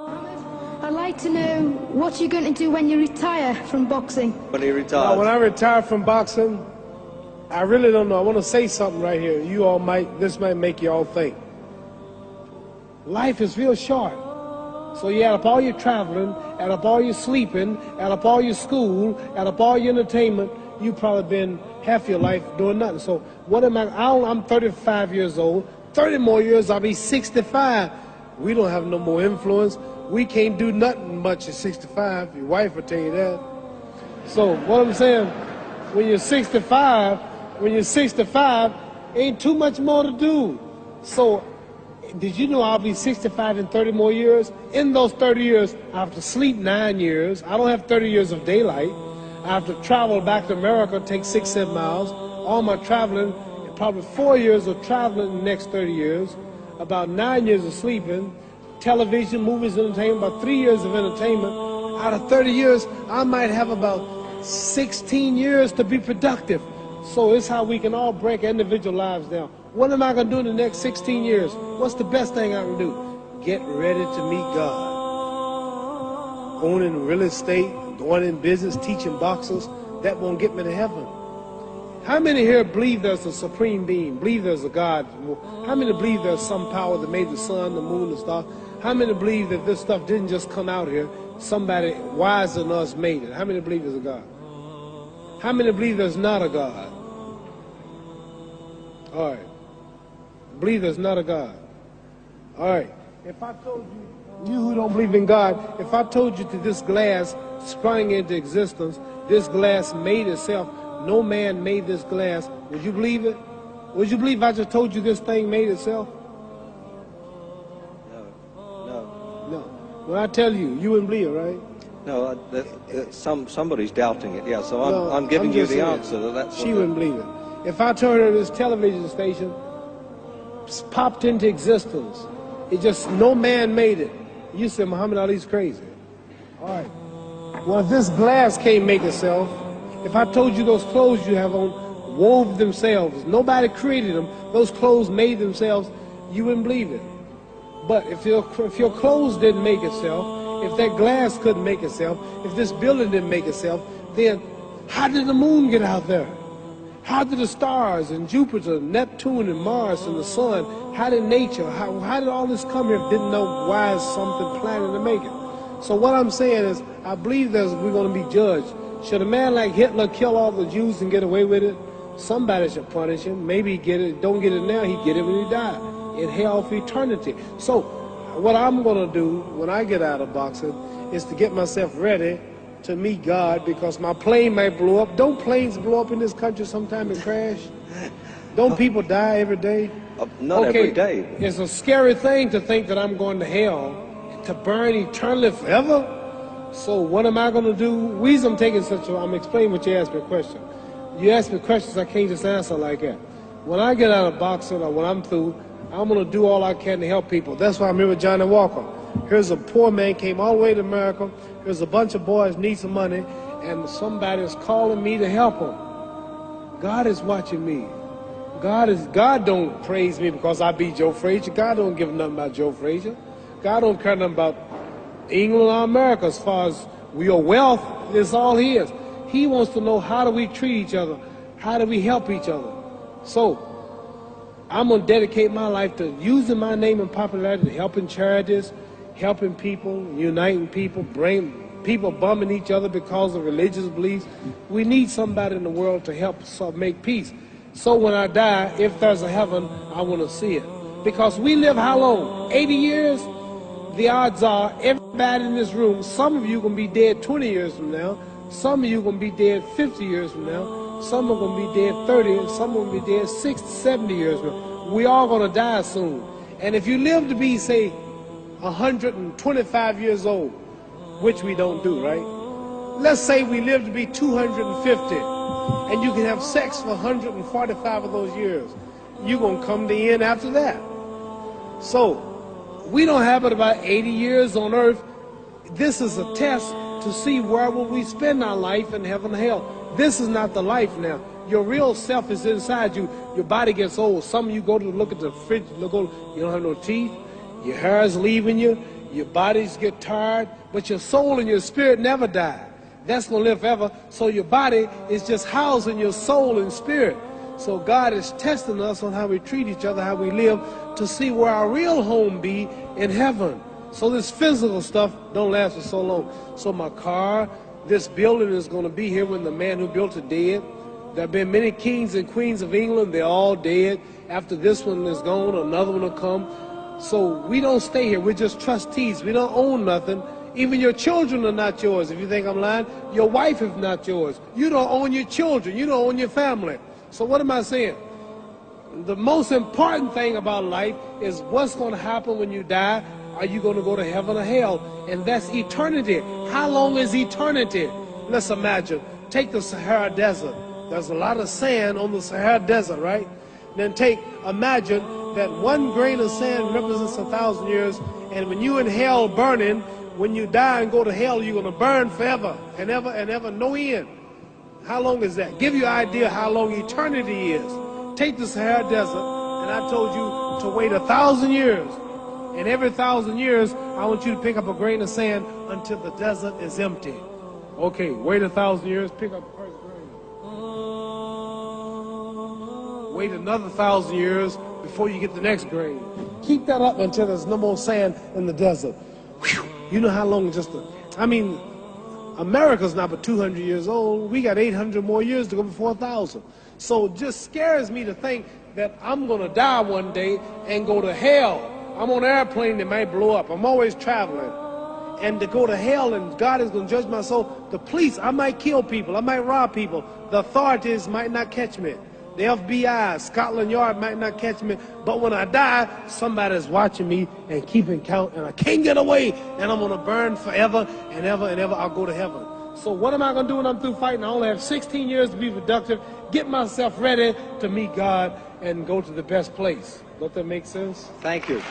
I'd like to know what you're going to do when you retire from boxing. When he retires? Now, when I retire from boxing, I really don't know. I want to say something right here. This might make you all think. Life is real short. So you add up all your traveling, add up all your sleeping, add up all your school, add up all your entertainment, you've probably been half your life doing nothing. So what am I'm 35 years old. 30 more years, I'll be 65. We don't have no more influence. We can't do nothing much at 65. Your wife will tell you that. So what I'm saying, when you're 65, ain't too much more to do. So did you know I'll be 65 in 30 more years? In those 30 years, I have to sleep 9 years. I don't have 30 years of daylight. I have to travel back to America, take 6-7 miles. All my traveling, probably 4 years of traveling in the next 30 years, about 9 years of sleeping, television, movies, entertainment, about 3 years of entertainment. Out of 30 years, I might have about 16 years to be productive. So it's how we can all break individual lives down. What am I going to do in the next 16 years? What's the best thing I can do? Get ready to meet God. Owning real estate, going in business, teaching boxers, that won't get me to heaven. How many here believe there's a supreme being, believe there's a God? How many believe there's some power that made the sun, the moon, the stars? How many believe that this stuff didn't just come out here? Somebody wiser than us made it. How many believe there's a God? How many believe there's not a God? All right. Believe there's not a God. All right. If I told you who don't believe in God, if I told you that this glass sprang into existence, this glass made itself, no man made this glass, would you believe it? Would you believe I just told you this thing made itself? No. When I tell you, you wouldn't believe it, right? No, somebody's doubting it, yeah, so I'm giving you the answer. That's she wouldn't believe it. If I told her this television station popped into existence, it just, no man made it, you said Muhammad Ali's crazy. All right. Well, if this glass can't make itself, if I told you those clothes you have on wove themselves, nobody created them, those clothes made themselves, you wouldn't believe it. But if your clothes didn't make itself, if that glass couldn't make itself, if this building didn't make itself, then how did the moon get out there? How did the stars and Jupiter, Neptune and Mars and the sun, how did nature, how did all this come here if didn't know why is something planning to make it? So what I'm saying is, I believe we're going to be judged. Should a man like Hitler kill all the Jews and get away with it? Somebody should punish him. Maybe he get it, don't get it now, he get it when he died. In hell for eternity. So what I'm going to do when I get out of boxing is to get myself ready to meet God, because my plane might blow up. Don't planes blow up in this country sometime and crash? Don't people die every day? Not every day. It's a scary thing to think that I'm going to hell to burn eternally forever. So what am I going to do? The reason I'm taking I'm explaining what you asked me a question. You ask me questions I can't just answer like that. When I get out of boxing or when I'm through, I'm going to do all I can to help people. That's why I'm here with Johnny Walker. Here's a poor man, came all the way to America. Here's a bunch of boys need some money, and somebody is calling me to help them. God is watching me. God don't praise me because I beat Joe Frazier. God don't give nothing about Joe Frazier. God don't care nothing about England or America as far as your wealth is all his. He wants to know, how do we treat each other? How do we help each other? So I'm going to dedicate my life to using my name and popularity, helping charities, helping people, uniting people, bring people bumming each other because of religious beliefs. We need somebody in the world to help us make peace. So when I die, if there's a heaven, I want to see it. Because we live how long? 80 years? The odds are everybody in this room, some of you are going to be dead 20 years from now, some of you are going to be dead 50 years from now, some are going to be dead 30, and some are going to be dead 60, 70 years from now. We all going to die soon. And if you live to be, say, 125 years old, which we don't do, right? Let's say we live to be 250, and you can have sex for 145 of those years. You're going to come to the end after that. So we don't have but about 80 years on earth. This is a test to see where will we spend our life in heaven and hell. This is not the life now. Your real self is inside you. Your body gets old. Some of you go to look at the fridge, you don't have no teeth. Your hair is leaving you. Your bodies get tired, but your soul and your spirit never die. That's going to live forever. So your body is just housing your soul and spirit. So God is testing us on how we treat each other, how we live, to see where our real home be in heaven. So this physical stuff don't last for so long. So my car, this building is going to be here when the man who built it dead. There have been many kings and queens of England. They're all dead. After this one is gone, another one will come. So we don't stay here. We're just trustees. We don't own nothing. Even your children are not yours. If you think I'm lying, your wife is not yours. You don't own your children. You don't own your family. So what am I saying? The most important thing about life is what's going to happen when you die. Are you going to go to heaven or hell? And that's eternity. How long is eternity? Let's imagine. Take the Sahara Desert. There's a lot of sand on the Sahara Desert, right? Then imagine that one grain of sand represents 1,000 years, and when you in hell burning, when you die and go to hell, you're going to burn forever and ever and ever, no end. How long is that? Give you an idea how long eternity is. Take the Sahara Desert, and I told you to wait 1,000 years. And every 1,000 years, I want you to pick up a grain of sand until the desert is empty. Okay, wait 1,000 years, pick up the first grain. Wait another 1,000 years before you get the next grain. Keep that up until there's no more sand in the desert. Whew. You know how long America's not but 200 years old. We got 800 more years to go before 1,000. So it just scares me to think that I'm going to die one day and go to hell. I'm on an airplane that might blow up. I'm always traveling. And to go to hell and God is going to judge my soul. The police, I might kill people. I might rob people. The authorities might not catch me. The FBI, Scotland Yard might not catch me. But when I die, somebody's watching me and keeping count. And I can't get away. And I'm going to burn forever and ever and ever. I'll go to heaven. So what am I going to do when I'm through fighting? I only have 16 years to be productive. Get myself ready to meet God and go to the best place. Don't that make sense? Thank you.